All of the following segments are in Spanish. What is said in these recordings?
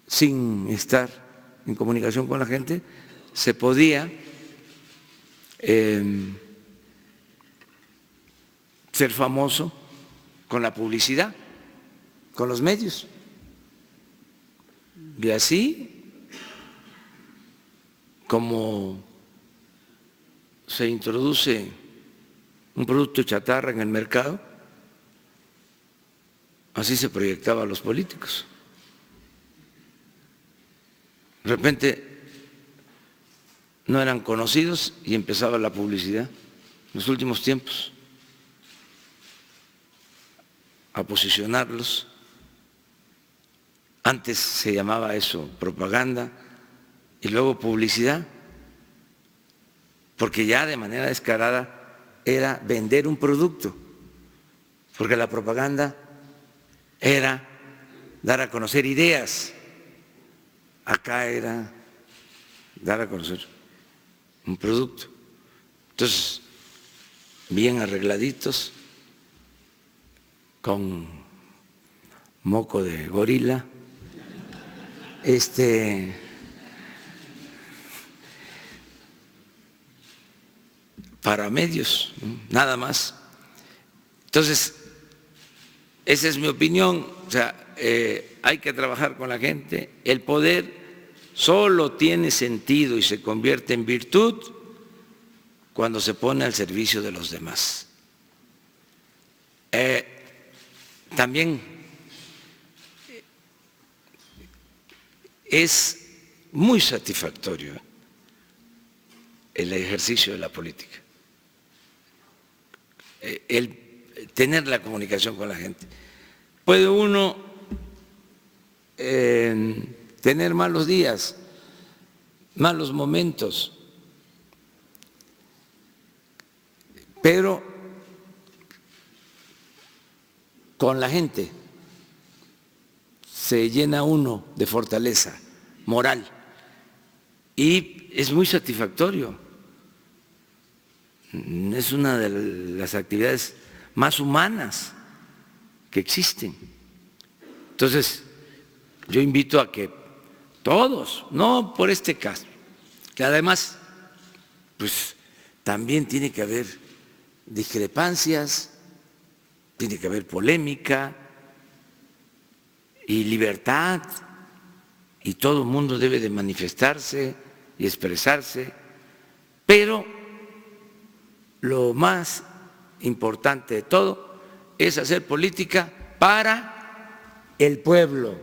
sin estar en comunicación con la gente, se podía ser famoso con la publicidad, con los medios. Y así como se introduce un producto chatarra en el mercado, así se proyectaba a los políticos. De repente no eran conocidos y empezaba la publicidad en los últimos tiempos a posicionarlos. Antes se llamaba eso propaganda y luego publicidad, porque ya de manera descarada era vender un producto, porque la propaganda era dar a conocer ideas, acá era dar a conocer un producto. Entonces, bien arregladitos, con moco de gorila, para medios, nada más. Entonces, esa es mi opinión, o sea, hay que trabajar con la gente. El poder solo tiene sentido y se convierte en virtud cuando se pone al servicio de los demás. También es muy satisfactorio el ejercicio de la política, el tener la comunicación con la gente. Puede uno tener malos días, malos momentos, pero con la gente se llena uno de fortaleza moral y es muy satisfactorio. Es una de las actividades más humanas que existen. Entonces, yo invito a que todos, no por este caso, que además, pues también tiene que haber discrepancias, tiene que haber polémica y libertad, y todo el mundo debe de manifestarse y expresarse, pero lo más importante de todo es hacer política para el pueblo.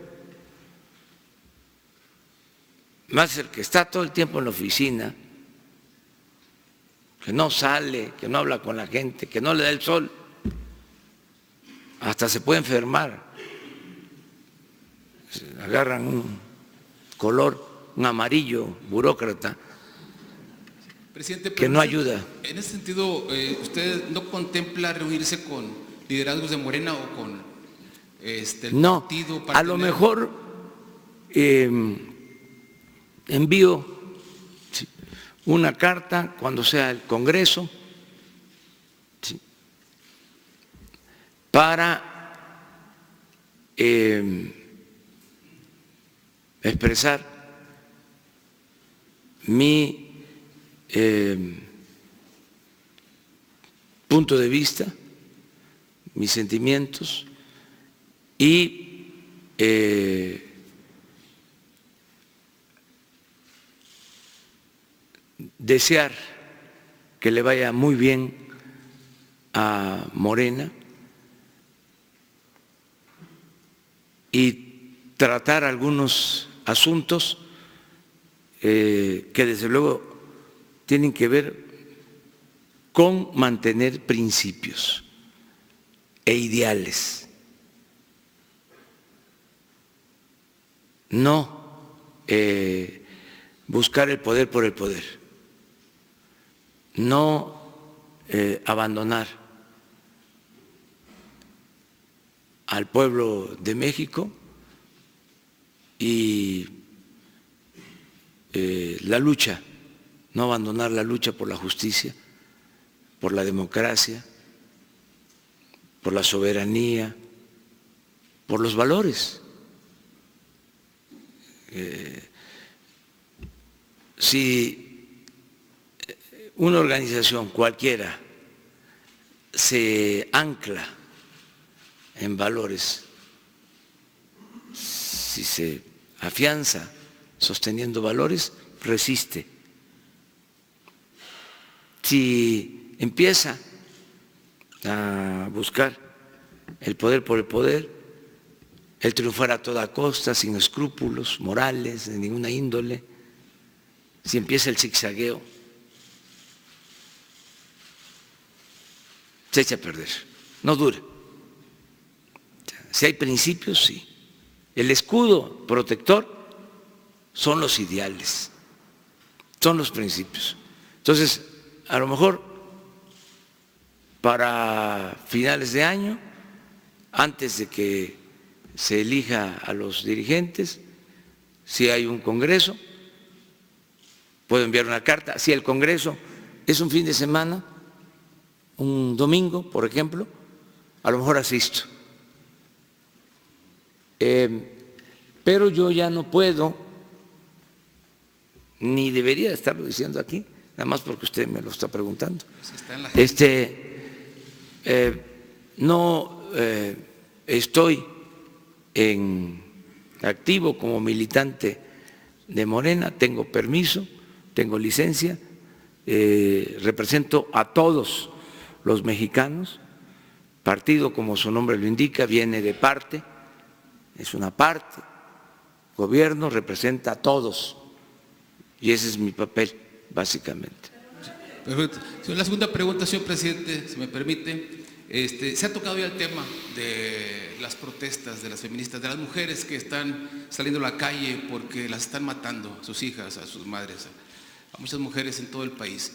Más el que está todo el tiempo en la oficina, que no sale, que no habla con la gente, que no le da el sol, hasta se puede enfermar. Agarran un color, un amarillo burócrata, Presidente, que no ayuda. En ese sentido, ¿usted no contempla reunirse con liderazgos de Morena o con el partido? A lo mejor envío una carta cuando sea el Congreso, para expresar mi punto de vista, mis sentimientos y desear que le vaya muy bien a Morena y tratar algunos asuntos que desde luego tienen que ver con mantener principios e ideales, no buscar el poder por el poder, no abandonar al pueblo de México y la lucha, no abandonar la lucha por la justicia, por la democracia, por la soberanía, por los valores Si una organización cualquiera se ancla en valores, si se afianza sosteniendo valores, resiste. Si empieza a buscar el poder por el poder, el triunfar a toda costa, sin escrúpulos morales de ninguna índole, si empieza el zigzagueo, se echa a perder, no dura. Si hay principios, sí. El escudo protector son los ideales, son los principios. Entonces, a lo mejor para finales de año, antes de que se elija a los dirigentes, si hay un congreso, puedo enviar una carta. Si el congreso es un fin de semana, un domingo, por ejemplo, a lo mejor asisto. Pero yo ya no puedo, ni debería estarlo diciendo aquí, nada más porque usted me lo está preguntando. No estoy en activo como militante de Morena, tengo permiso, tengo licencia, represento a todos los mexicanos, partido como su nombre lo indica, viene de parte, es una parte, gobierno representa a todos y ese es mi papel básicamente. Perfecto. La segunda pregunta, señor presidente, si me permite. Se ha tocado ya el tema de las protestas de las feministas, de las mujeres que están saliendo a la calle porque las están matando, a sus hijas, a sus madres, a muchas mujeres en todo el país.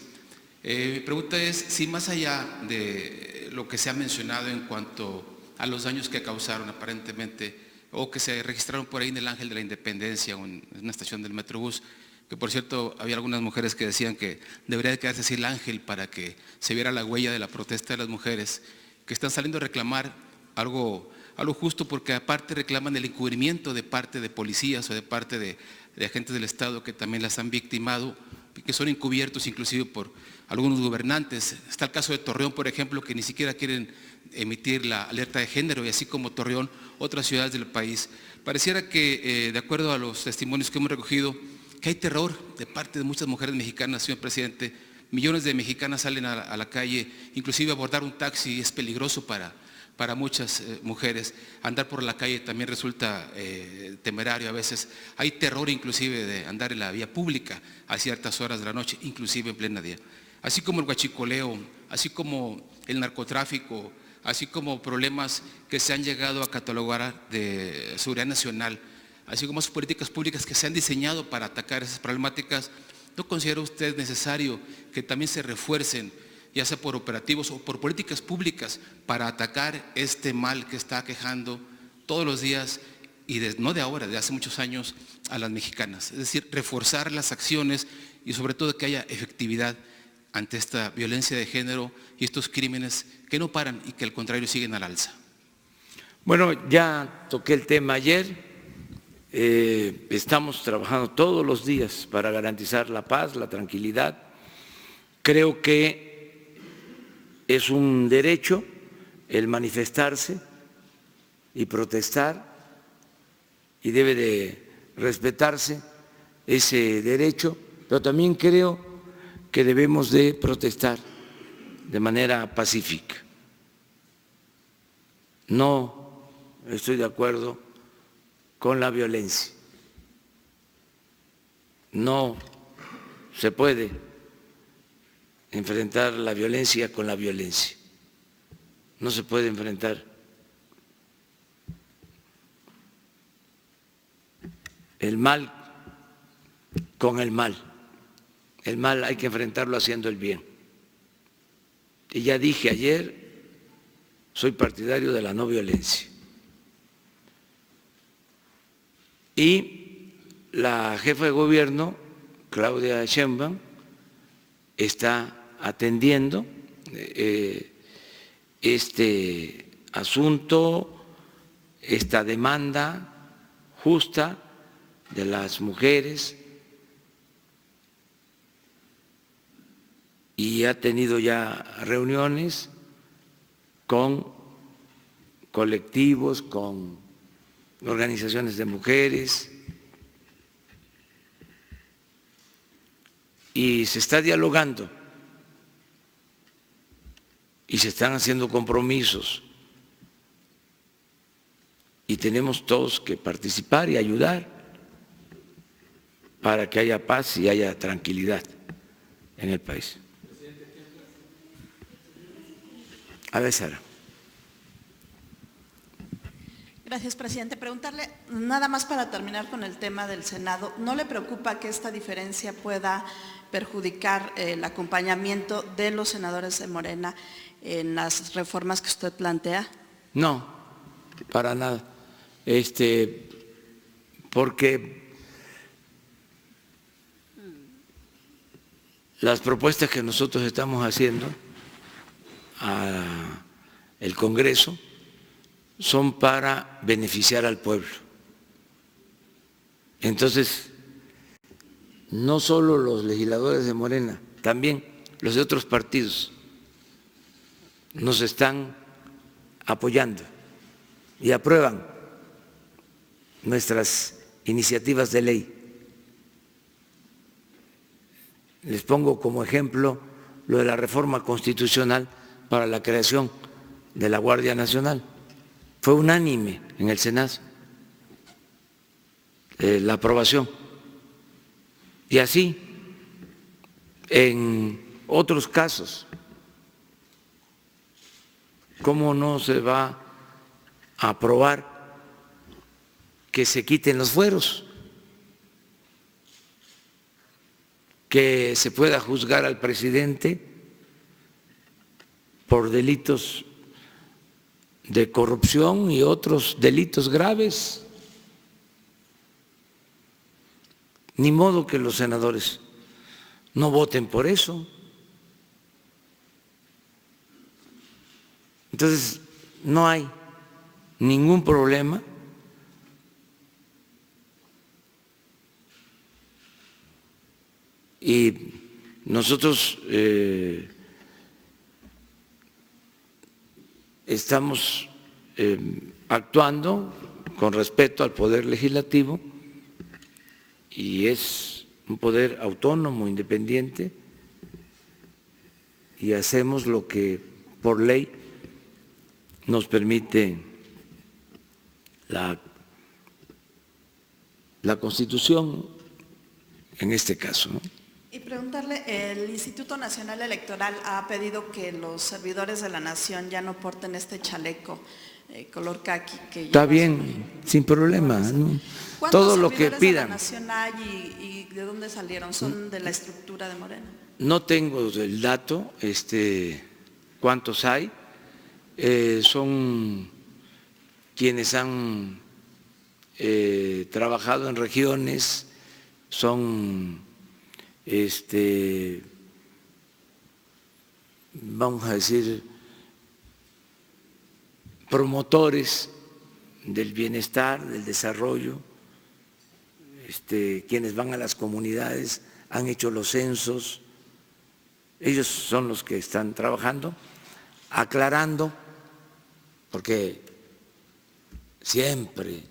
Mi pregunta es si más allá de lo que se ha mencionado en cuanto a los daños que causaron aparentemente o que se registraron por ahí en el Ángel de la Independencia o en una estación del Metrobús, que por cierto había algunas mujeres que decían que debería de quedarse así el ángel para que se viera la huella de la protesta de las mujeres, que están saliendo a reclamar algo justo, porque aparte reclaman el encubrimiento de parte de policías o de parte de agentes del Estado que también las han victimado, que son encubiertos inclusive por algunos gobernantes. Está el caso de Torreón, por ejemplo, que ni siquiera quieren emitir la alerta de género, y así como Torreón, otras ciudades del país. Pareciera que, de acuerdo a los testimonios que hemos recogido, que hay terror de parte de muchas mujeres mexicanas, señor presidente. Millones de mexicanas salen a la calle, inclusive abordar un taxi es peligroso para muchas mujeres. Andar por la calle también resulta temerario a veces. Hay terror inclusive de andar en la vía pública a ciertas horas de la noche, inclusive en plena día. Así como el huachicoleo, así como el narcotráfico, así como problemas que se han llegado a catalogar de seguridad nacional, así como las políticas públicas que se han diseñado para atacar esas problemáticas. ¿No considera usted necesario que también se refuercen, ya sea por operativos o por políticas públicas, para atacar este mal que está aquejando todos los días y no de ahora, de hace muchos años, a las mexicanas? Es decir, reforzar las acciones y sobre todo que haya efectividad ante esta violencia de género y estos crímenes que no paran y que al contrario siguen al alza. Bueno, ya toqué el tema ayer. Estamos trabajando todos los días para garantizar la paz, la tranquilidad. Creo que es un derecho el manifestarse y protestar y debe de respetarse ese derecho, pero también creo que debemos de protestar de manera pacífica. No estoy de acuerdo con la violencia. No se puede enfrentar la violencia con la violencia. No se puede enfrentar el mal con el mal. El mal hay que enfrentarlo haciendo el bien. Y ya dije ayer, soy partidario de la no violencia. Y la jefa de gobierno, Claudia Sheinbaum, está atendiendo este asunto, esta demanda justa de las mujeres y ha tenido ya reuniones con colectivos, con organizaciones de mujeres y se está dialogando y se están haciendo compromisos y tenemos todos que participar y ayudar para que haya paz y haya tranquilidad en el país. A ver, Sara. Gracias, presidente. Preguntarle, nada más para terminar con el tema del Senado, ¿no le preocupa que esta diferencia pueda perjudicar el acompañamiento de los senadores de Morena en las reformas que usted plantea? No, para nada. Porque las propuestas que nosotros estamos haciendo al Congreso son para beneficiar al pueblo. Entonces, no solo los legisladores de Morena, también los de otros partidos nos están apoyando y aprueban nuestras iniciativas de ley. Les pongo como ejemplo lo de la reforma constitucional para la creación de la Guardia Nacional. Fue unánime en el Senado la aprobación. Y así, en otros casos, ¿cómo no se va a aprobar que se quiten los fueros? Que se pueda juzgar al presidente por delitos de corrupción y otros delitos graves. Ni modo que los senadores no voten por eso. Entonces, no hay ningún problema. Y nosotros estamos actuando con respeto al Poder Legislativo y es un poder autónomo, independiente, y hacemos lo que por ley nos permite la Constitución en este caso, ¿no? Y preguntarle, el Instituto Nacional Electoral ha pedido que los servidores de la Nación ya no porten este chaleco color caqui. Que está bien, sin problema, ¿no? Todo lo que pidan. ¿Cuántos servidores de la Nación hay y de dónde salieron? ¿Son de la estructura de Morena? No tengo el dato, cuántos hay. Son quienes han trabajado en regiones, son vamos a decir, promotores del bienestar, del desarrollo, quienes van a las comunidades, han hecho los censos, ellos son los que están trabajando, aclarando, porque siempre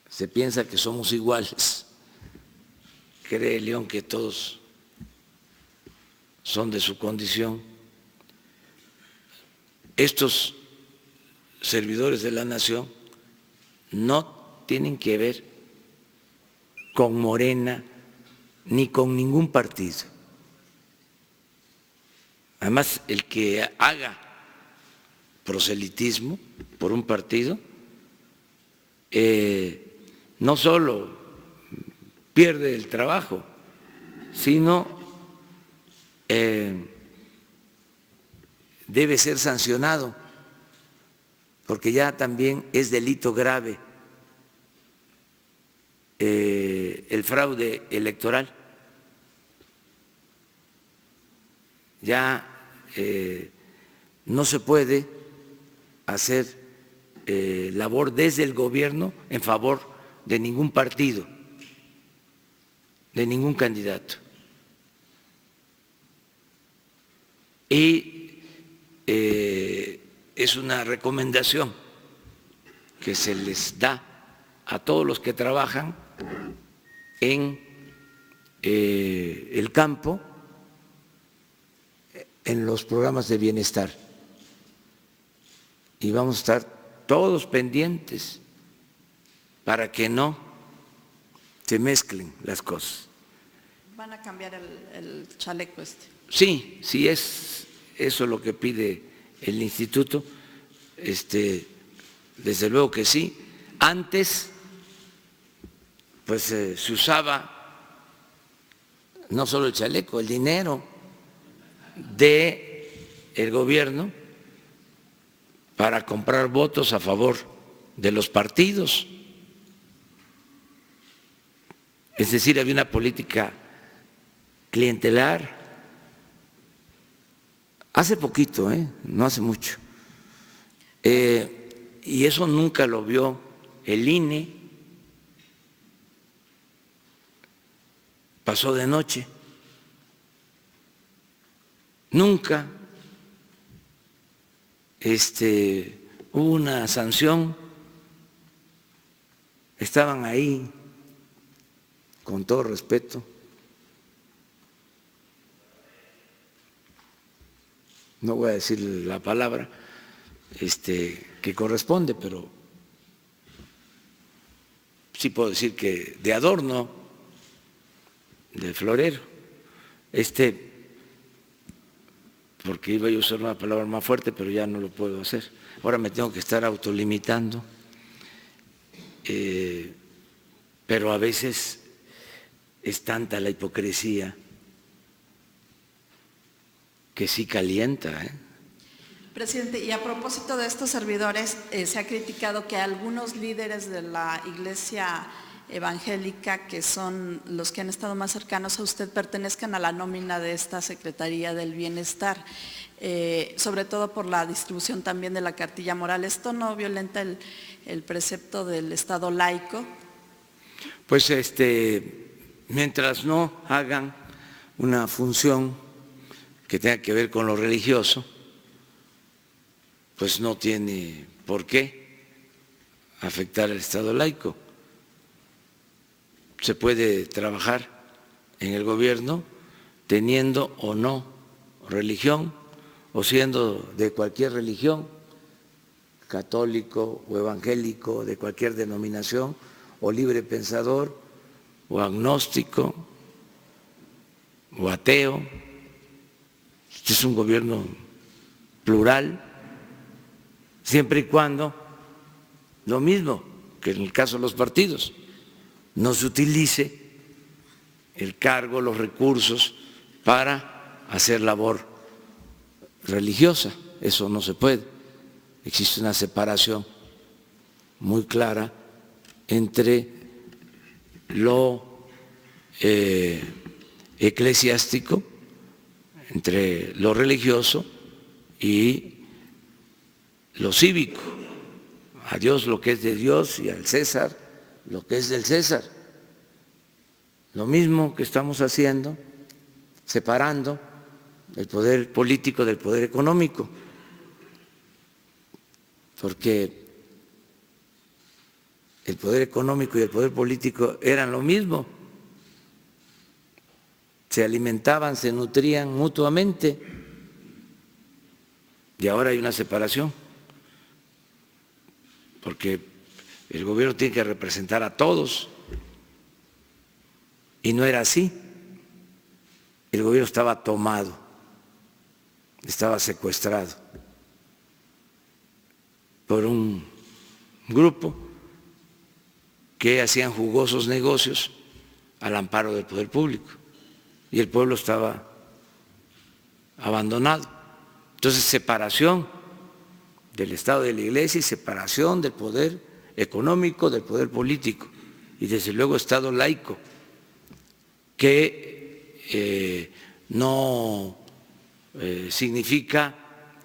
se piensa que somos iguales. Cree León que todos son de su condición. Estos servidores de la nación no tienen que ver con Morena ni con ningún partido. Además, el que haga proselitismo por un partido no solo pierde el trabajo, sino debe ser sancionado, porque ya también es delito grave el fraude electoral. Ya no se puede hacer labor desde el gobierno en favor de ningún partido, de ningún candidato. Y es una recomendación que se les da a todos los que trabajan en el campo, en los programas de bienestar. Y vamos a estar todos pendientes para que no se mezclen las cosas. ¿Van a cambiar el chaleco este? Sí, sí es eso lo que pide el instituto, desde luego que sí. Antes, pues se usaba no solo el chaleco, el dinero del gobierno para comprar votos a favor de los partidos. Es decir, había una política clientelar. Hace poquito, no hace mucho. Y eso nunca lo vio el INE. Pasó de noche. Nunca hubo una sanción. Estaban ahí, con todo respeto. No voy a decir la palabra que corresponde, pero sí puedo decir que de adorno, de florero, porque iba a usar una palabra más fuerte, pero ya no lo puedo hacer. Ahora me tengo que estar autolimitando, pero a veces es tanta la hipocresía que sí calienta. Presidente, y a propósito de estos servidores, se ha criticado que algunos líderes de la Iglesia evangélica, que son los que han estado más cercanos a usted, pertenezcan a la nómina de esta Secretaría del Bienestar, sobre todo por la distribución también de la cartilla moral. ¿Esto no violenta el precepto del Estado laico? Pues mientras no hagan una función que tenga que ver con lo religioso, pues no tiene por qué afectar al Estado laico. Se puede trabajar en el gobierno teniendo o no religión, o siendo de cualquier religión, católico o evangélico, de cualquier denominación, o libre pensador, o agnóstico, o ateo. Este es un gobierno plural, siempre y cuando, lo mismo que en el caso de los partidos, no se utilice el cargo, los recursos para hacer labor religiosa. Eso no se puede. Existe una separación muy clara entre lo eclesiástico, entre lo religioso y lo cívico. A Dios lo que es de Dios y al César lo que es del César. Lo mismo que estamos haciendo, separando el poder político del poder económico, porque el poder económico y el poder político eran lo mismo, se alimentaban, se nutrían mutuamente, y ahora hay una separación, porque el gobierno tiene que representar a todos, y no era así. El gobierno estaba tomado, estaba secuestrado por un grupo que hacían jugosos negocios al amparo del poder público, y el pueblo estaba abandonado. Entonces, separación del Estado y de la Iglesia y separación del poder económico del poder político, y desde luego Estado laico, que no significa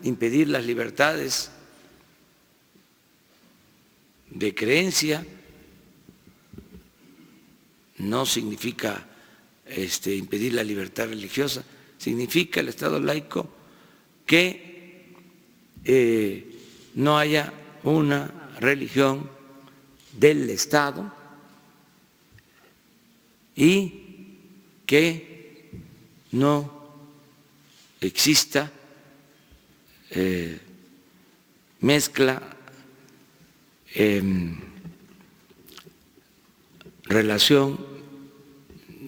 impedir las libertades de creencia, no significa impedir la libertad religiosa, significa el Estado laico que no haya una religión del Estado y que no exista mezcla, relación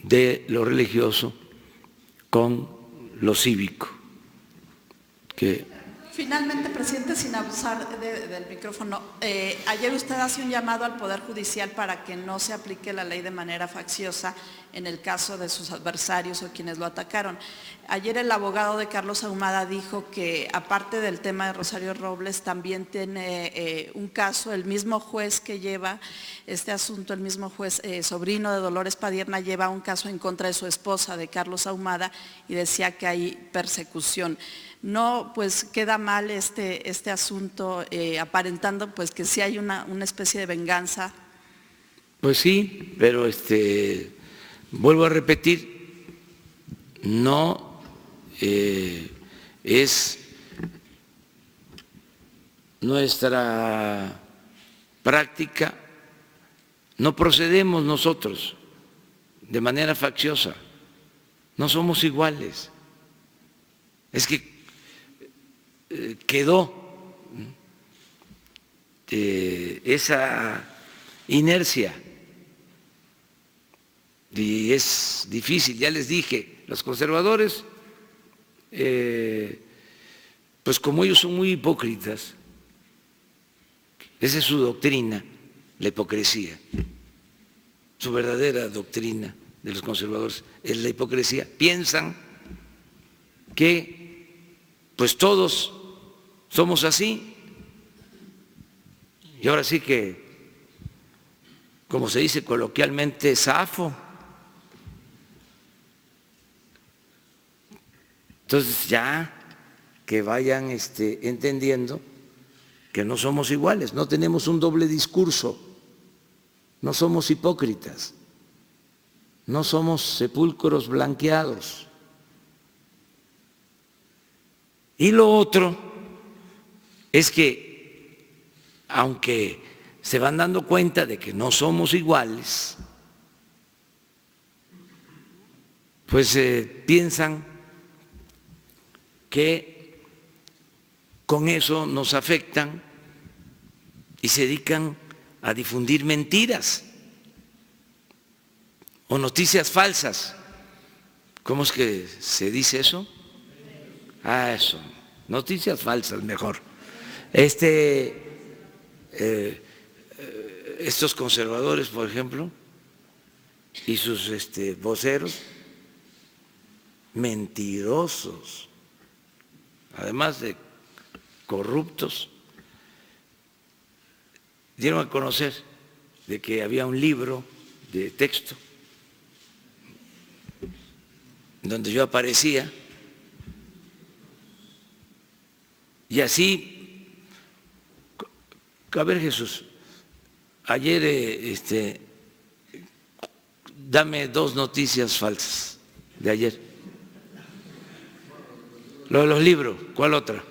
de lo religioso con lo cívico. Finalmente, presidente, sin abusar del micrófono, ayer usted hace un llamado al Poder Judicial para que no se aplique la ley de manera facciosa en el caso de sus adversarios o quienes lo atacaron. Ayer el abogado de Carlos Ahumada dijo que, aparte del tema de Rosario Robles, también tiene un caso, el mismo juez que lleva este asunto, el mismo juez sobrino de Dolores Padierna, lleva un caso en contra de su esposa, de Carlos Ahumada, y decía que hay persecución. No, pues queda mal este asunto, aparentando pues que sí hay una especie de venganza. Pues sí, pero vuelvo a repetir, no es nuestra práctica, no procedemos nosotros de manera facciosa, no somos iguales. Es que quedó esa inercia y es difícil, ya les dije, los conservadores, pues como ellos son muy hipócritas, esa es su doctrina, la hipocresía, su verdadera doctrina de los conservadores es la hipocresía, piensan que pues todos somos así. Y ahora sí que, como se dice coloquialmente, zafo. Entonces ya que vayan entendiendo que no somos iguales, no tenemos un doble discurso, no somos hipócritas, no somos sepulcros blanqueados. Y lo otro es que, aunque se van dando cuenta de que no somos iguales, pues piensan que con eso nos afectan y se dedican a difundir mentiras o noticias falsas. ¿Cómo es que se dice eso? Eso, noticias falsas mejor. Estos conservadores, por ejemplo, y sus voceros, mentirosos, además de corruptos, dieron a conocer de que había un libro de texto donde yo aparecía. Y así, a ver, Jesús, ayer dame 2 noticias falsas de ayer. Lo de los libros, ¿cuál otra?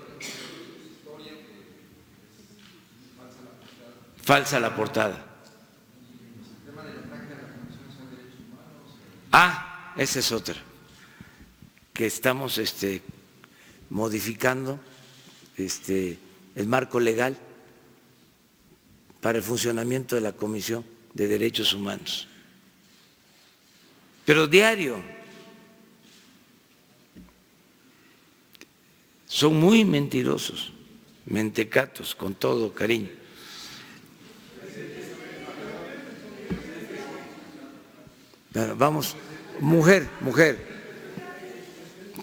Falsa la portada. Ah, esa es otra, que estamos modificando el marco legal para el funcionamiento de la Comisión de Derechos Humanos. Pero diario, son muy mentirosos, mentecatos, con todo cariño. Vamos, mujer,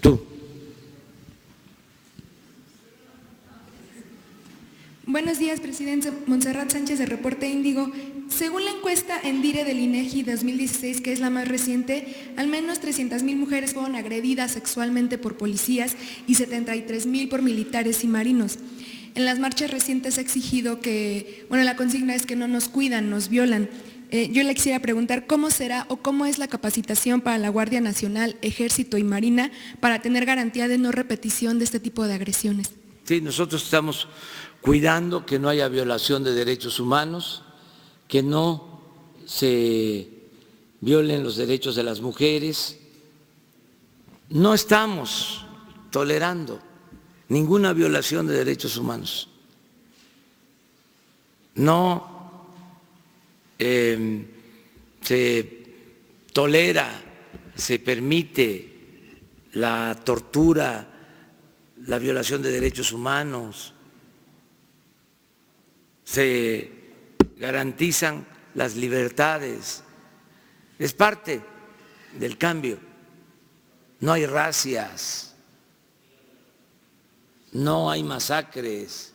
tú. Buenos días, presidente. Montserrat Sánchez, de Reporte Índigo. Según la encuesta Endire del INEGI 2016, que es la más reciente, al menos 300,000 mujeres fueron agredidas sexualmente por policías y 73,000 por militares y marinos. En las marchas recientes se ha exigido que, la consigna es que no nos cuidan, nos violan. yo le quisiera preguntar cómo será o cómo es la capacitación para la Guardia Nacional, Ejército y Marina para tener garantía de no repetición de este tipo de agresiones. Sí, nosotros estamos cuidando que no haya violación de derechos humanos, que no se violen los derechos de las mujeres. No estamos tolerando ninguna violación de derechos humanos. No se tolera, se permite la tortura, la violación de derechos humanos, se garantizan las libertades. Es parte del cambio. No hay racias, no hay masacres.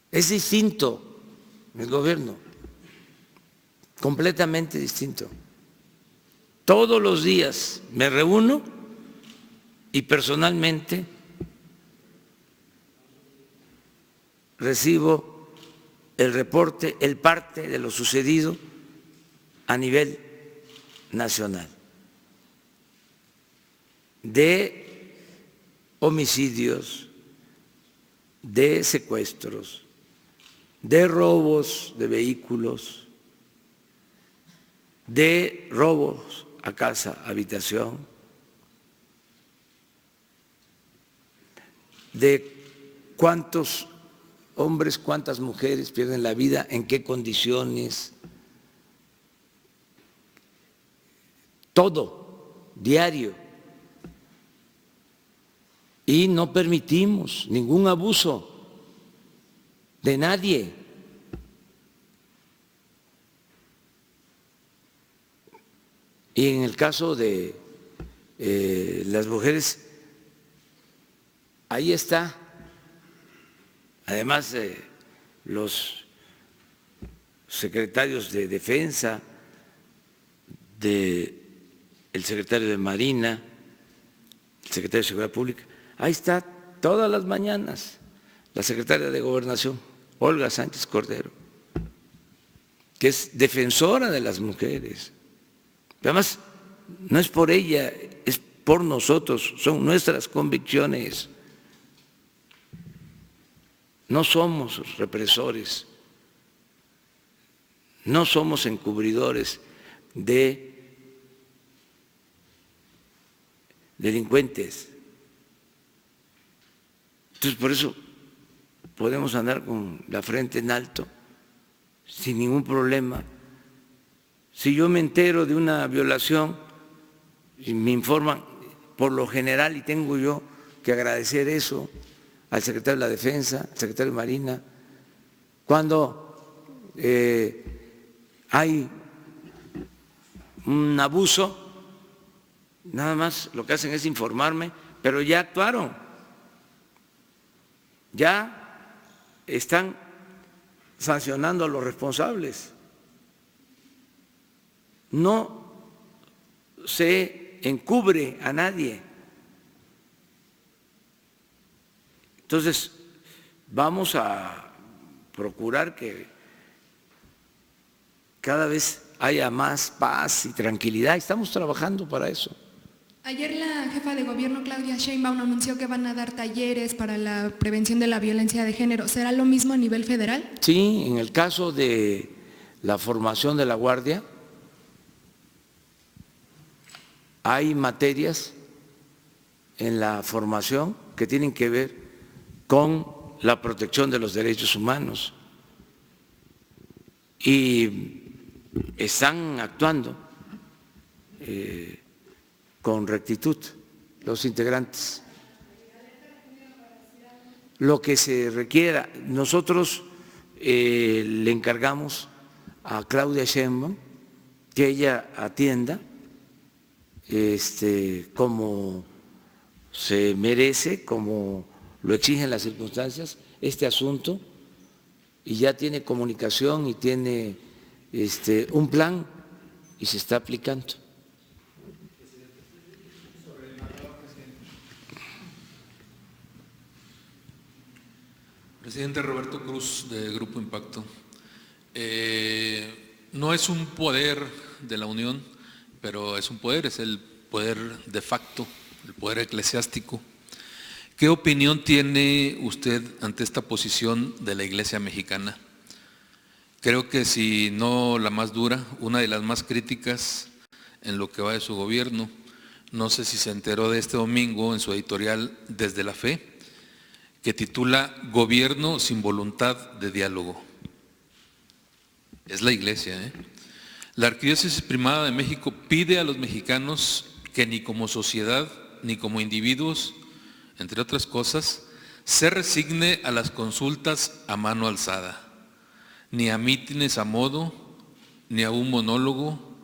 Es distinto el gobierno, completamente distinto. Todos los días me reúno y personalmente recibo el reporte, el parte de lo sucedido a nivel nacional, de homicidios, de secuestros, de robos de vehículos, de robos a casa, habitación, de cuántos hombres, cuántas mujeres pierden la vida, en qué condiciones, todo, diario. Y no permitimos ningún abuso de nadie. Y en el caso de las mujeres, ahí está, además los secretarios de Defensa, el secretario de Marina, el secretario de Seguridad Pública, ahí está todas las mañanas la secretaria de Gobernación, Olga Sánchez Cordero, que es defensora de las mujeres. Además, no es por ella, es por nosotros, son nuestras convicciones. No somos represores, no somos encubridores de delincuentes. Entonces, por eso podemos andar con la frente en alto, sin ningún problema. Si yo me entero de una violación y me informan, por lo general, y tengo yo que agradecer eso al secretario de la Defensa, al secretario de Marina, cuando hay un abuso, nada más lo que hacen es informarme, pero ya actuaron, ya están sancionando a los responsables. No se encubre a nadie. Entonces, vamos a procurar que cada vez haya más paz y tranquilidad. Estamos trabajando para eso. Ayer la jefa de gobierno, Claudia Sheinbaum, anunció que van a dar talleres para la prevención de la violencia de género. ¿Será lo mismo a nivel federal? Sí, en el caso de la formación de la Guardia, hay materias en la formación que tienen que ver con la protección de los derechos humanos y están actuando con rectitud los integrantes. Lo que se requiera, nosotros le encargamos a Claudia Sheinbaum que ella atienda como se merece, como lo exigen las circunstancias, este asunto, y ya tiene comunicación y tiene un plan y se está aplicando. Presidente Roberto Cruz, de Grupo Impacto. no es un poder de la Unión, pero es un poder, es el poder de facto, el poder eclesiástico. ¿Qué opinión tiene usted ante esta posición de la Iglesia mexicana? Creo que si no la más dura, una de las más críticas en lo que va de su gobierno. No sé si se enteró de este domingo en su editorial Desde la Fe, que titula Gobierno sin voluntad de diálogo. Es la Iglesia, ¿eh? La Arquidiócesis Primada de México pide a los mexicanos que ni como sociedad ni como individuos, entre otras cosas, se resigne a las consultas a mano alzada, ni a mítines a modo, ni a un monólogo,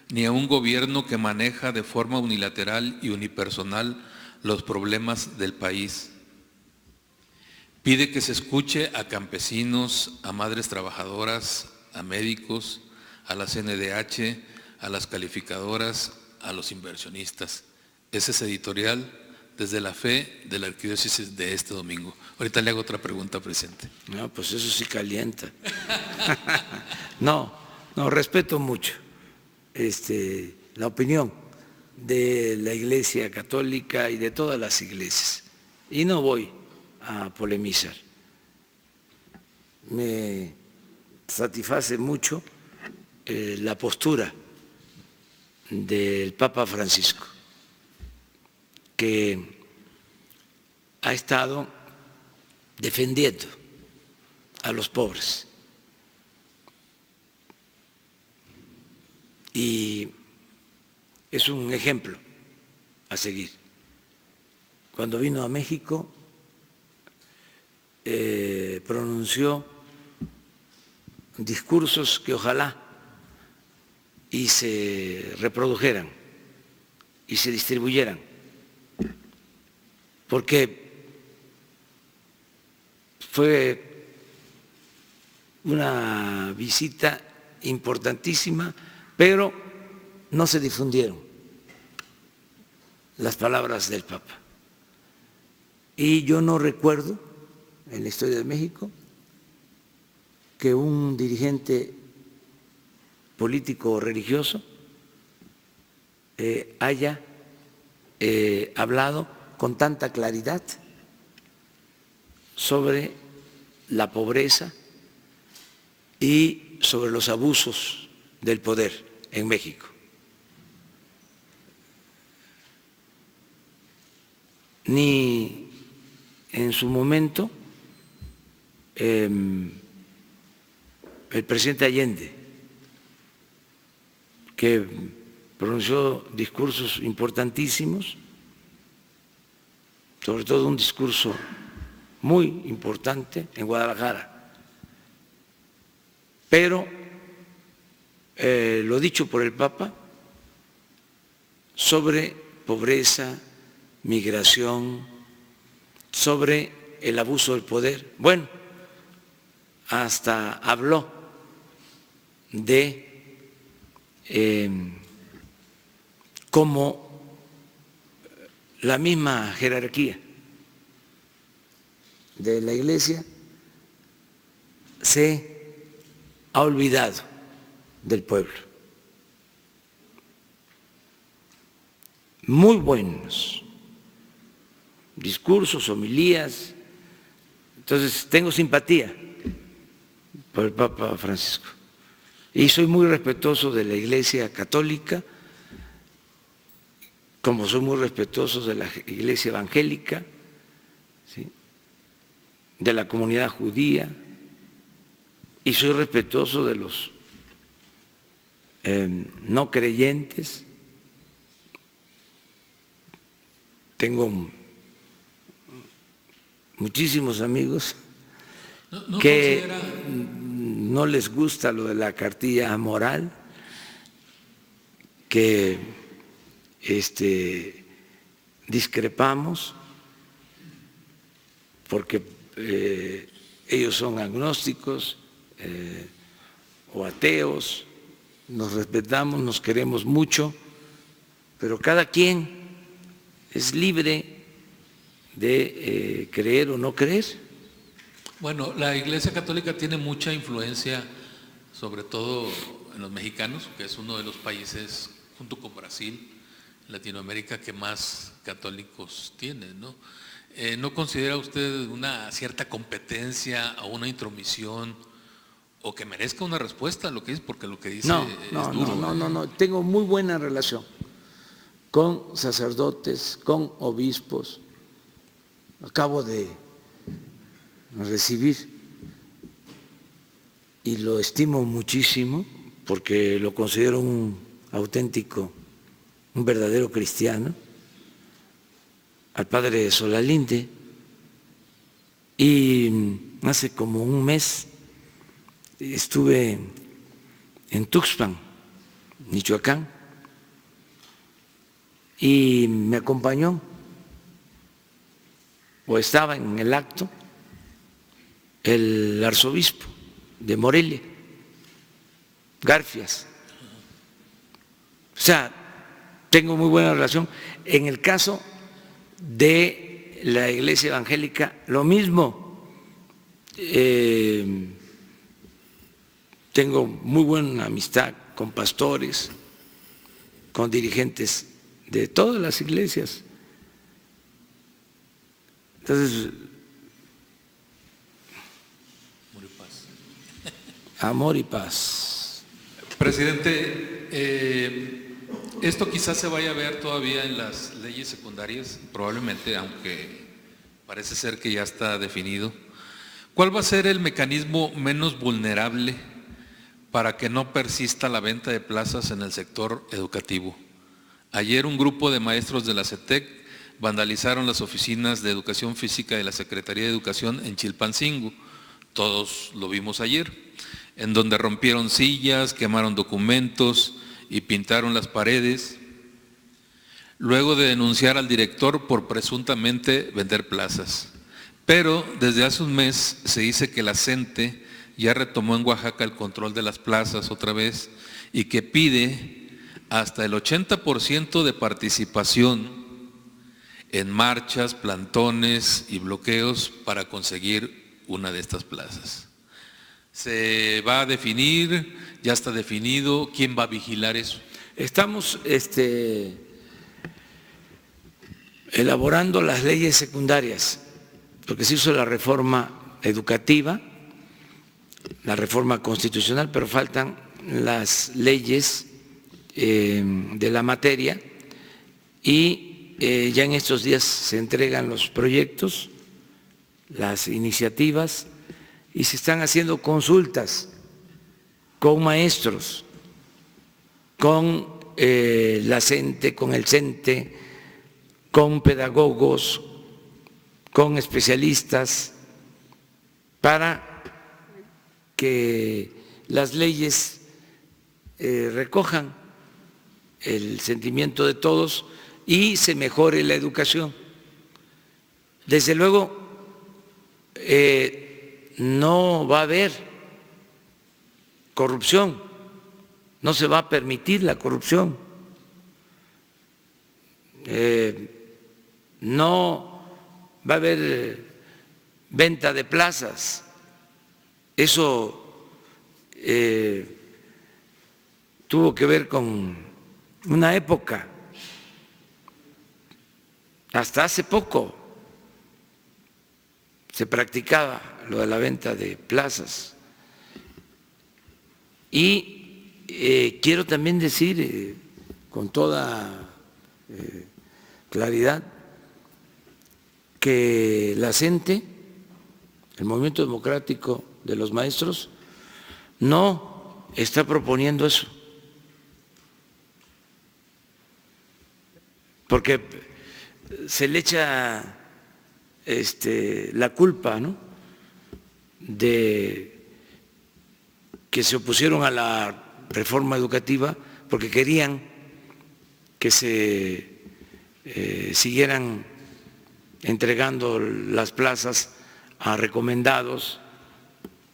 ni a un gobierno que maneja de forma unilateral y unipersonal los problemas del país. Pide que se escuche a campesinos, a madres trabajadoras, a médicos, a la CNDH, a las calificadoras, a los inversionistas. Ese es editorial Desde la Fe de la Arquidiócesis de este domingo. Ahorita le hago otra pregunta, presidente. No, pues eso sí calienta. No, respeto mucho la opinión de la Iglesia Católica y de todas las iglesias. Y no voy a polemizar. Me satisface mucho la postura del Papa Francisco, que ha estado defendiendo a los pobres. Y es un ejemplo a seguir. Cuando vino a México, pronunció discursos que ojalá y se reprodujeran y se distribuyeran, porque fue una visita importantísima, pero no se difundieron las palabras del Papa. Y yo no recuerdo en la historia de México que un dirigente político o religioso haya hablado con tanta claridad sobre la pobreza y sobre los abusos del poder en México. Ni en su momento el presidente Allende, que pronunció discursos importantísimos, sobre todo un discurso muy importante en Guadalajara, pero lo dicho por el Papa sobre pobreza, migración, sobre el abuso del poder. Bueno, hasta habló de cómo la misma jerarquía de la Iglesia se ha olvidado del pueblo. Muy buenos discursos, homilías. Entonces tengo simpatía por el Papa Francisco y soy muy respetuoso de la Iglesia Católica, como soy muy respetuoso de la Iglesia Evangélica, ¿sí?, de la comunidad judía, y soy respetuoso de los no creyentes. Tengo muchísimos amigos que no les gusta lo de la cartilla moral, que discrepamos porque ellos son agnósticos o ateos. Nos respetamos, nos queremos mucho, pero cada quien es libre de creer o no creer. Bueno, la Iglesia Católica tiene mucha influencia sobre todo en los mexicanos, que es uno de los países, junto con Brasil, Latinoamérica, que más católicos tiene, ¿no? ¿No considera usted una cierta competencia o una intromisión o que merezca una respuesta a lo que dice? Porque lo que dice es duro. No, tengo muy buena relación con sacerdotes, con obispos. Acabo de recibir y lo estimo muchísimo porque lo considero un auténtico, un verdadero cristiano, al padre Solalinde, y hace como un mes estuve en Tuxpan, Michoacán, y me acompañó, o estaba en el acto, el arzobispo de Morelia, Garfias. O sea, tengo muy buena relación. En el caso de la Iglesia Evangélica, lo mismo. Tengo muy buena amistad con pastores, con dirigentes de todas las iglesias. Entonces, amor y paz. Presidente, esto quizás se vaya a ver todavía en las leyes secundarias, probablemente, aunque parece ser que ya está definido. ¿Cuál va a ser el mecanismo menos vulnerable para que no persista la venta de plazas en el sector educativo? Ayer un grupo de maestros de la CETEC vandalizaron las oficinas de educación física de la Secretaría de Educación en Chilpancingo. Todos lo vimos ayer, en donde rompieron sillas, quemaron documentos y pintaron las paredes, luego de denunciar al director por presuntamente vender plazas. Pero desde hace un mes se dice que la CENTE ya retomó en Oaxaca el control de las plazas otra vez y que pide hasta el 80% de participación en marchas, plantones y bloqueos para conseguir una de estas plazas. ¿Se va a definir? ¿Ya está definido? ¿Quién va a vigilar eso? Estamos elaborando las leyes secundarias, porque se hizo la reforma educativa, la reforma constitucional, pero faltan las leyes de la materia y ya en estos días se entregan los proyectos, las iniciativas y se están haciendo consultas con maestros, con la CENTE, con el CENTE, con pedagogos, con especialistas, para que las leyes recojan el sentimiento de todos y se mejore la educación. Desde luego, no va a haber corrupción, no se va a permitir la corrupción, no va a haber venta de plazas. Eso tuvo que ver con una época, hasta hace poco se practicaba lo de la venta de plazas. Y quiero también decir con toda claridad que la CENTE, el Movimiento Democrático de los Maestros, no está proponiendo eso, porque se le echa la culpa, ¿no?, de que se opusieron a la reforma educativa porque querían que se siguieran entregando las plazas a recomendados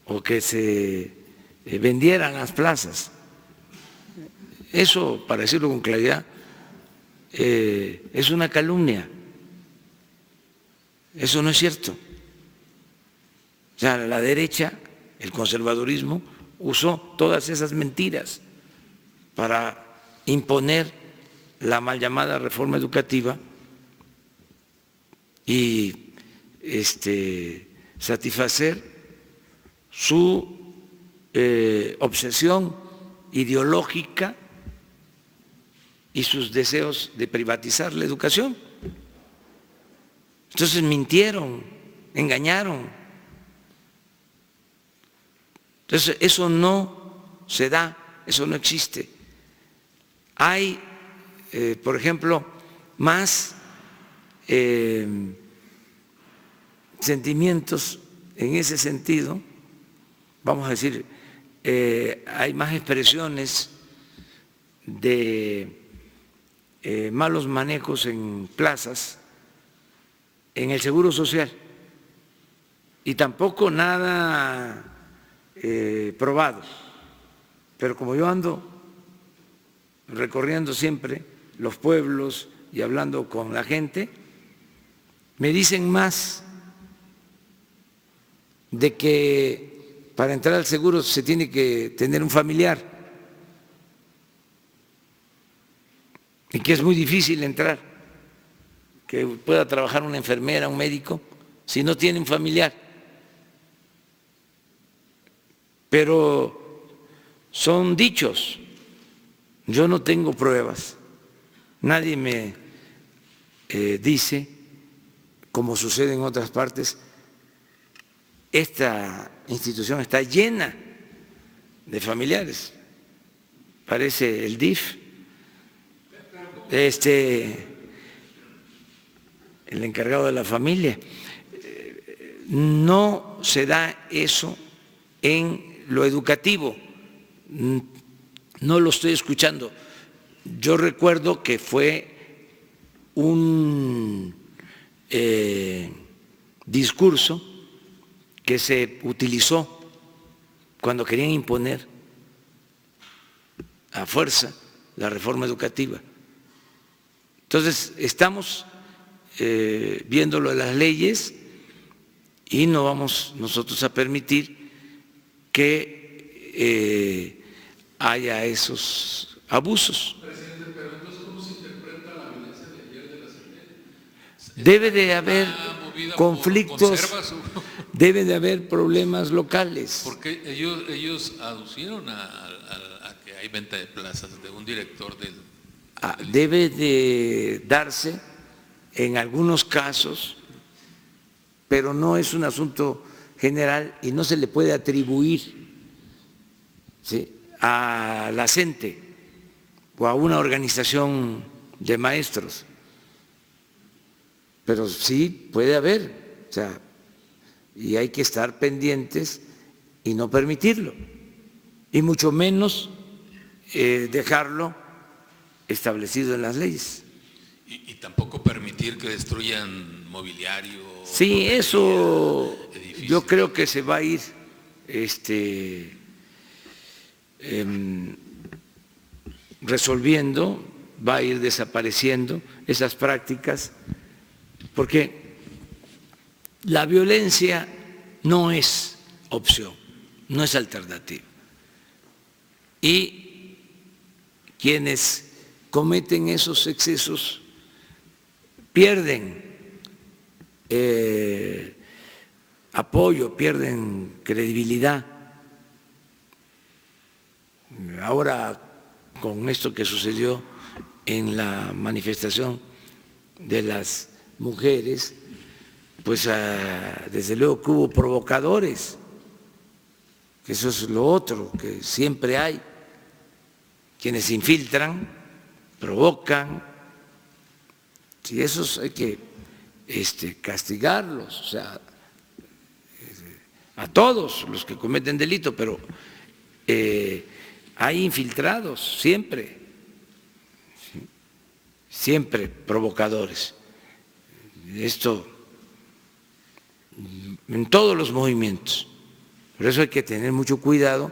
o que se vendieran las plazas. Eso, para decirlo con claridad, es una calumnia. Eso no es cierto. O sea, la derecha, el conservadurismo, usó todas esas mentiras para imponer la mal llamada reforma educativa y satisfacer su obsesión ideológica y sus deseos de privatizar la educación. Entonces mintieron, engañaron. Entonces eso no se da, eso no existe. Hay, por ejemplo, más sentimientos en ese sentido, vamos a decir, hay más expresiones de malos manejos en plazas, en el Seguro Social, y tampoco nada probado. Pero como yo ando recorriendo siempre los pueblos y hablando con la gente, me dicen más de que para entrar al seguro se tiene que tener un familiar y que es muy difícil entrar, que pueda trabajar una enfermera, un médico, si no tiene un familiar. Pero son dichos, yo no tengo pruebas, nadie me dice, como sucede en otras partes, esta institución está llena de familiares, parece el DIF, el encargado de la familia. No se da eso en lo educativo, no lo estoy escuchando. Yo recuerdo que fue un discurso que se utilizó cuando querían imponer a fuerza la reforma educativa. Entonces, estamos viendo lo de las leyes y no vamos nosotros a permitir que haya esos abusos. Presidente, pero entonces, ¿cómo se interpreta la violencia de ayer de la CNE? Debe de haber conflictos, debe de haber problemas locales. Porque ellos aducieron a que hay venta de plazas de un director del Debe de darse en algunos casos, pero no es un asunto general y no se le puede atribuir, ¿sí?, a la CENTE o a una organización de maestros. Pero sí puede haber, o sea, y hay que estar pendientes y no permitirlo, y mucho menos dejarlo establecido en las leyes. Y tampoco permitir que destruyan mobiliario. Sí, eso edificios. yo creo que se va a ir resolviendo, va a ir desapareciendo esas prácticas, porque la violencia no es opción, no es alternativa. Y quienes cometen esos excesos pierden apoyo, pierden credibilidad. Ahora, con esto que sucedió en la manifestación de las mujeres, pues desde luego que hubo provocadores, que eso es lo otro, que siempre hay, quienes se infiltran, provocan, y esos hay que castigarlos, o sea, a todos los que cometen delito, pero hay infiltrados siempre, siempre provocadores. Esto en todos los movimientos. Por eso hay que tener mucho cuidado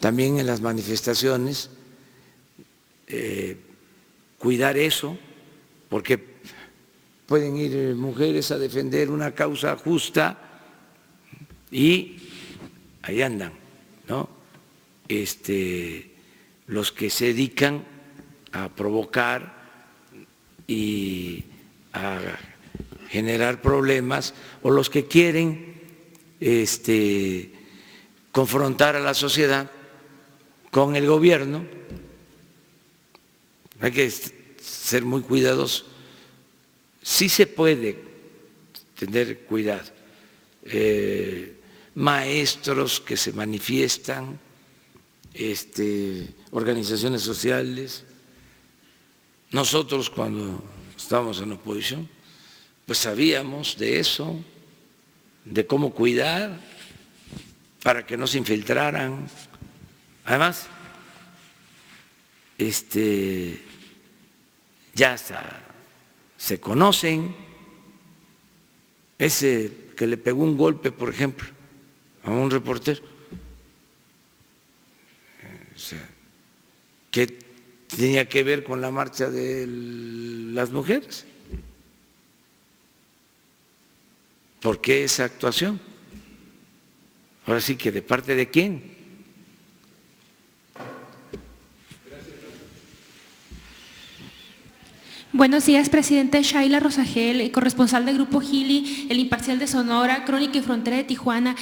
también en las manifestaciones, cuidar eso, porque pueden ir mujeres a defender una causa justa y ahí andan, ¿no?, los que se dedican a provocar y a generar problemas, o los que quieren confrontar a la sociedad con el gobierno. Hay que ser muy cuidadosos. Sí se puede tener cuidado. Maestros que se manifiestan, organizaciones sociales. Nosotros cuando estábamos en oposición, pues sabíamos de eso, de cómo cuidar para que no se infiltraran. Además, ya se conocen. Ese que le pegó un golpe, por ejemplo, a un reportero, ¿qué tenía que ver con la marcha de las mujeres? ¿Por qué esa actuación? Ahora sí que, ¿de parte de quién? Buenos días, presidente. Shaila Rosagel, corresponsal del Grupo Gili, El Imparcial de Sonora, Crónica y Frontera de Tijuana.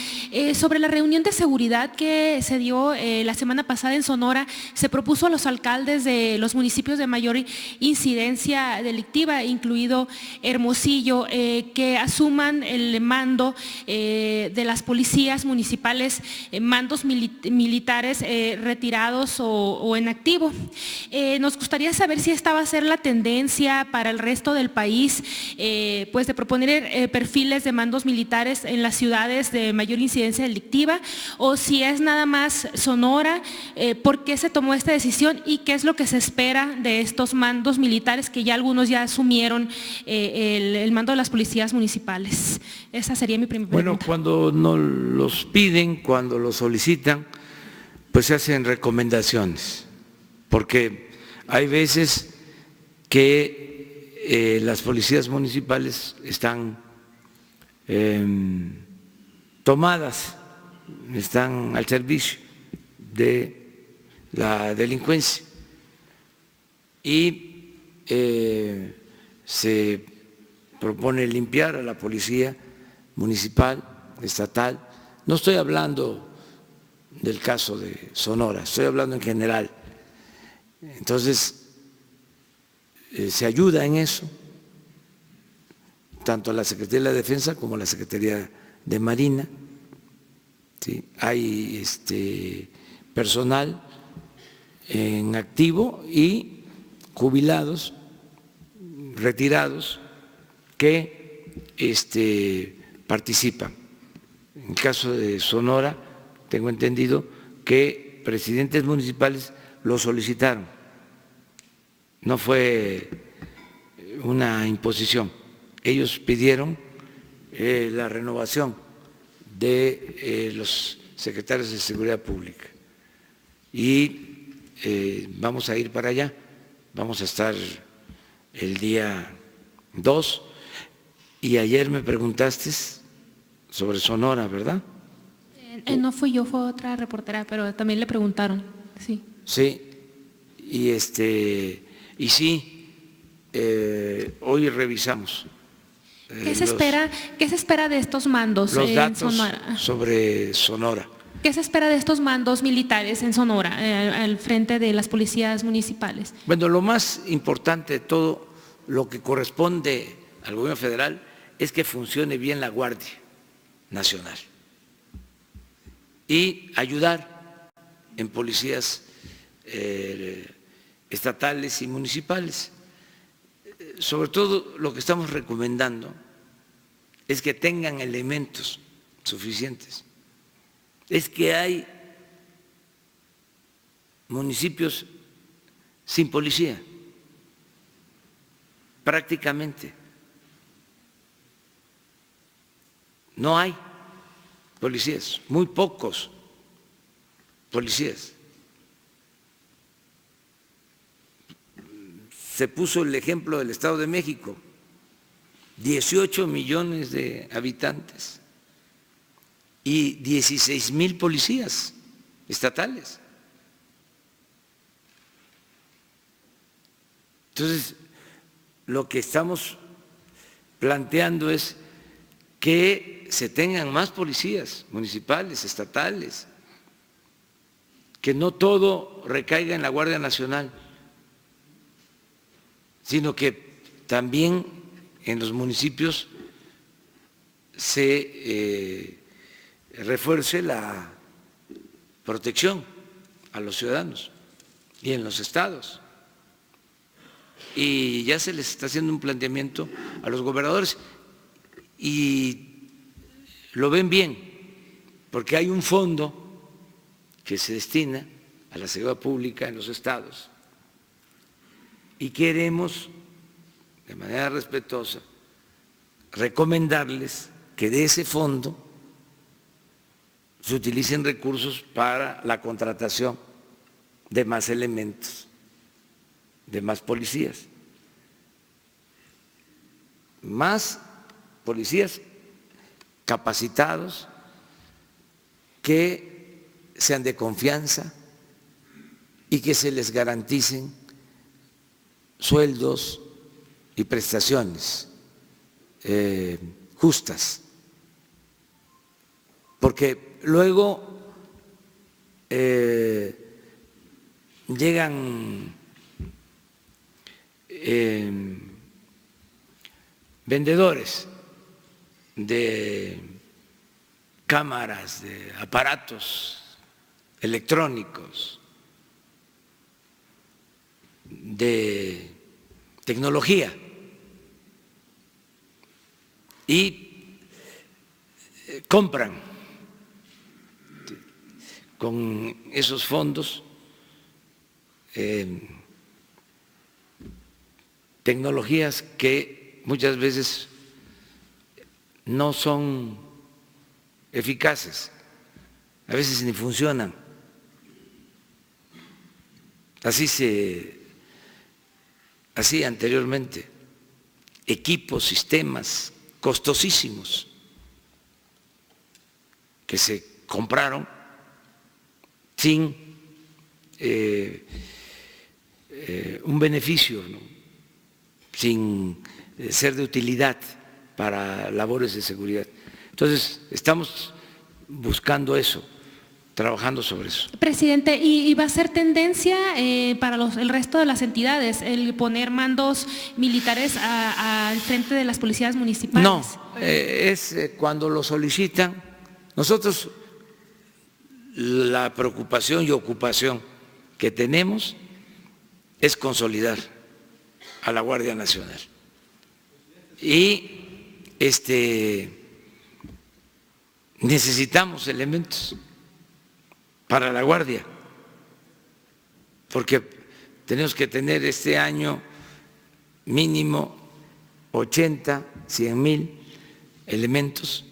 Sobre la reunión de seguridad que se dio la semana pasada en Sonora, se propuso a los alcaldes de los municipios de mayor incidencia delictiva, incluido Hermosillo, que asuman el mando de las policías municipales, mandos militares retirados o en activo. Nos gustaría saber si esta va a ser la tendencia para el resto del país, pues de proponer perfiles de mandos militares en las ciudades de mayor incidencia delictiva, o si es nada más Sonora. ¿Por qué se tomó esta decisión y qué es lo que se espera de estos mandos militares, que ya algunos ya asumieron el mando de las policías municipales? Esa sería mi primera pregunta. Bueno, cuando nos los piden, cuando los solicitan, pues se hacen recomendaciones, porque hay veces que las policías municipales están tomadas, están al servicio de la delincuencia, y se propone limpiar a la policía municipal, estatal. No estoy hablando del caso de Sonora, estoy hablando en general. Entonces, se ayuda en eso, tanto a la Secretaría de la Defensa como a la Secretaría de Marina. ¿Sí? Hay personal en activo y jubilados, retirados, que participan. En el caso de Sonora, tengo entendido que presidentes municipales lo solicitaron. No fue una imposición. Ellos pidieron la renovación de los secretarios de Seguridad Pública. Y vamos a ir para allá. Vamos a estar el día 2. Y ayer me preguntaste sobre Sonora, ¿verdad? No fui yo, fue otra reportera, pero también le preguntaron. Sí. Sí. Y sí, hoy revisamos. ¿Qué se espera de estos mandos los en datos Sonora? Sobre Sonora. ¿Qué se espera de estos mandos militares en Sonora, al frente de las policías municipales? Bueno, lo más importante de todo, lo que corresponde al gobierno federal, es que funcione bien la Guardia Nacional y ayudar en policías estatales y municipales. Sobre todo lo que estamos recomendando es que tengan elementos suficientes. Es que hay municipios sin policía, prácticamente. No hay policías, muy pocos policías. Se puso el ejemplo del Estado de México, 18 millones de habitantes y 16,000 policías estatales. Entonces, lo que estamos planteando es que se tengan más policías municipales, estatales, que no todo recaiga en la Guardia Nacional, sino que también en los municipios se refuerce la protección a los ciudadanos y en los estados. Y ya se les está haciendo un planteamiento a los gobernadores y lo ven bien, porque hay un fondo que se destina a la seguridad pública en los estados y queremos, de manera respetuosa, recomendarles que de ese fondo se utilicen recursos para la contratación de más elementos, de más policías capacitados, que sean de confianza y que se les garanticen sueldos y prestaciones justas, porque luego llegan vendedores de cámaras, de aparatos electrónicos, de tecnología, y compran con esos fondos tecnologías que muchas veces no son eficaces, a veces ni funcionan. Así anteriormente, equipos, sistemas costosísimos que se compraron sin un beneficio, ¿no?, sin ser de utilidad para labores de seguridad. Entonces, estamos buscando eso, trabajando sobre eso. Presidente, ¿y va a ser tendencia para el resto de las entidades el poner mandos militares al frente de las policías municipales? No, es cuando lo solicitan. Nosotros la preocupación y ocupación que tenemos es consolidar a la Guardia Nacional. Y necesitamos elementos para la Guardia, porque tenemos que tener este año mínimo 80, 100,000 elementos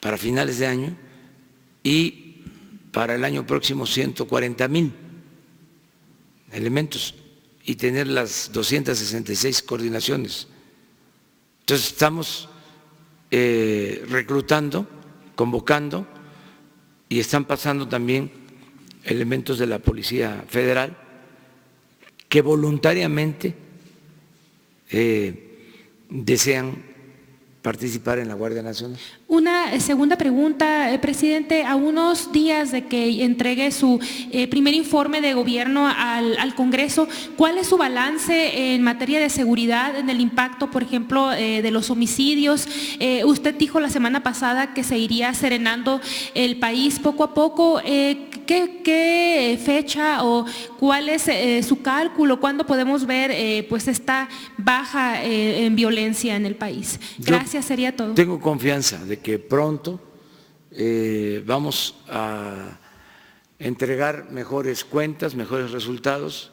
para finales de año y para el año próximo 140,000 elementos y tener las 266 coordinaciones. Entonces estamos reclutando, convocando, y están pasando también elementos de la Policía Federal que voluntariamente desean participar en la Guardia Nacional. Una segunda pregunta, presidente. A unos días de que entregue su primer informe de gobierno al Congreso, ¿cuál es su balance en materia de seguridad, en el impacto, por ejemplo, de los homicidios? Usted dijo la semana pasada que se iría serenando el país poco a poco. ¿Qué fecha o cuál es su cálculo? ¿Cuándo podemos ver pues esta baja en violencia en el país? Gracias, sería todo. Tengo confianza de que pronto vamos a entregar mejores cuentas, mejores resultados.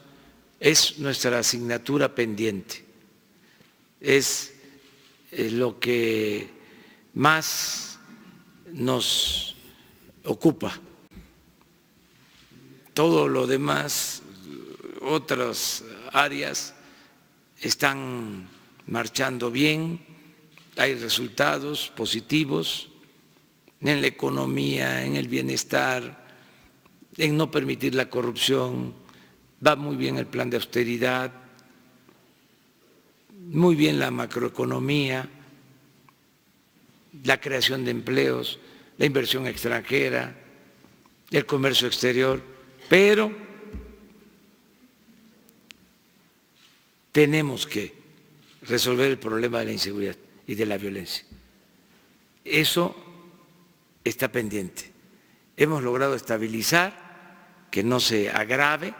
Es nuestra asignatura pendiente, es lo que más nos ocupa. Todo lo demás, otras áreas están marchando bien, hay resultados positivos en la economía, en el bienestar, en no permitir la corrupción, va muy bien el plan de austeridad, muy bien la macroeconomía, la creación de empleos, la inversión extranjera, el comercio exterior, pero tenemos que resolver el problema de la inseguridad y de la violencia. Eso está pendiente. Hemos logrado estabilizar, que no se agrave,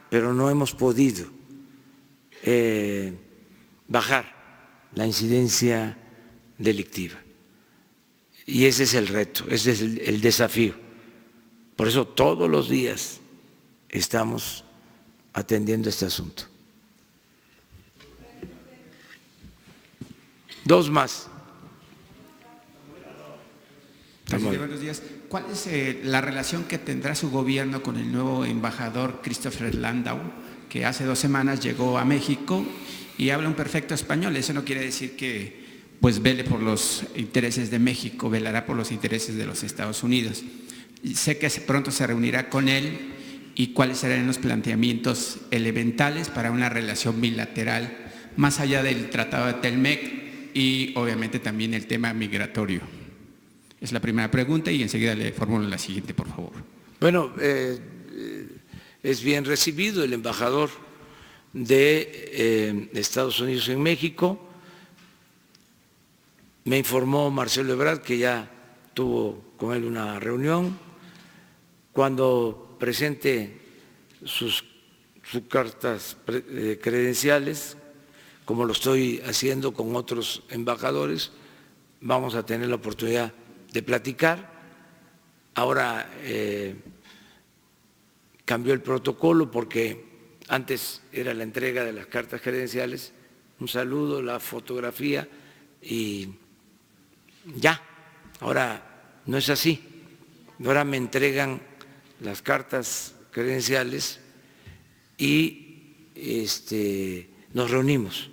pero no hemos podido bajar la incidencia delictiva. Y ese es el reto, ese es el desafío. Por eso todos los días estamos atendiendo este asunto. Dos más. Presidente, buenos días. ¿Cuál es la relación que tendrá su gobierno con el nuevo embajador Christopher Landau, que hace 2 semanas llegó a México y habla un perfecto español? Eso no quiere decir que pues vele por los intereses de México, velará por los intereses de los Estados Unidos. Sé que pronto se reunirá con él y cuáles serán los planteamientos elementales para una relación bilateral más allá del Tratado de Telmec y obviamente también el tema migratorio. Es la primera pregunta y enseguida le formulo la siguiente, por favor. Bueno, es bien recibido el embajador de Estados Unidos en México. Me informó Marcelo Ebrard que ya tuvo con él una reunión. Cuando presente sus cartas credenciales, como lo estoy haciendo con otros embajadores, vamos a tener la oportunidad de platicar. Ahora cambió el protocolo porque antes era la entrega de las cartas credenciales, un saludo, la fotografía y ya. Ahora no es así. Ahora me entregan las cartas credenciales y nos reunimos.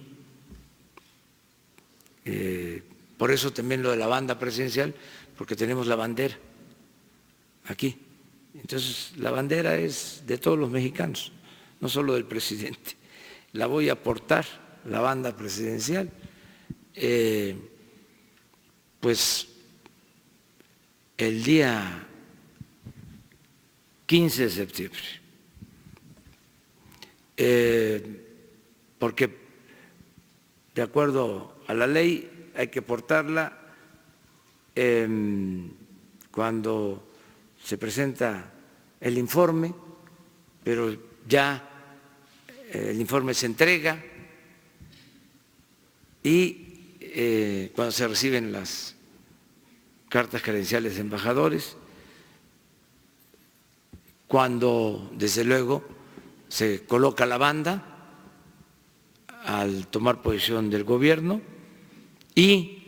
Por eso también lo de la banda presidencial, porque tenemos la bandera aquí. Entonces, la bandera es de todos los mexicanos, no solo del presidente. La voy a portar, la banda presidencial, pues el día 15 de septiembre, porque de acuerdo a la ley hay que portarla cuando se presenta el informe, pero ya el informe se entrega y cuando se reciben las cartas credenciales de embajadores, cuando desde luego se coloca la banda al tomar posesión del gobierno y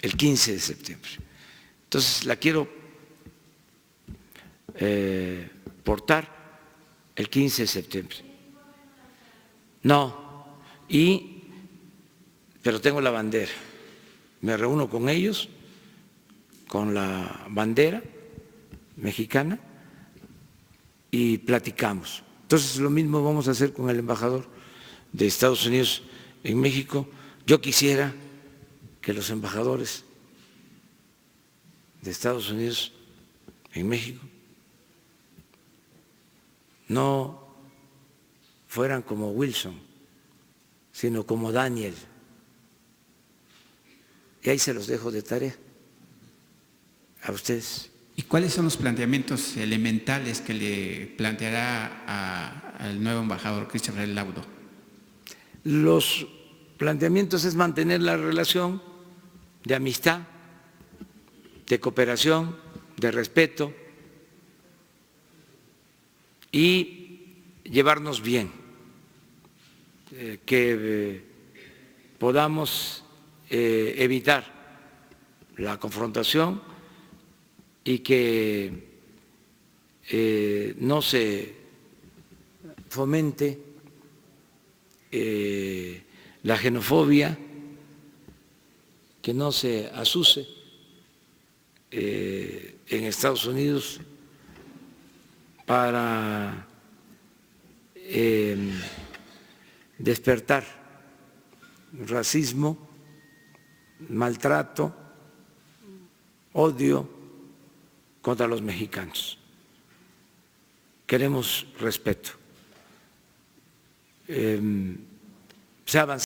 el 15 de septiembre. Entonces la quiero portar el 15 de septiembre. No, pero tengo la bandera. Me reúno con ellos, con la bandera mexicana y platicamos. Entonces lo mismo vamos a hacer con el embajador de Estados Unidos en México. Yo quisiera que los embajadores de Estados Unidos en México no fueran como Wilson, sino como Daniel. Y ahí se los dejo de tarea a ustedes. ¿Y cuáles son los planteamientos elementales que le planteará al nuevo embajador Christopher Landau? Los planteamientos es mantener la relación de amistad, de cooperación, de respeto y llevarnos bien, que podamos evitar la confrontación y que no se fomente la xenofobia, que no se azuse en Estados Unidos para despertar racismo, maltrato, odio contra los mexicanos. Queremos respeto. Se ha avanzado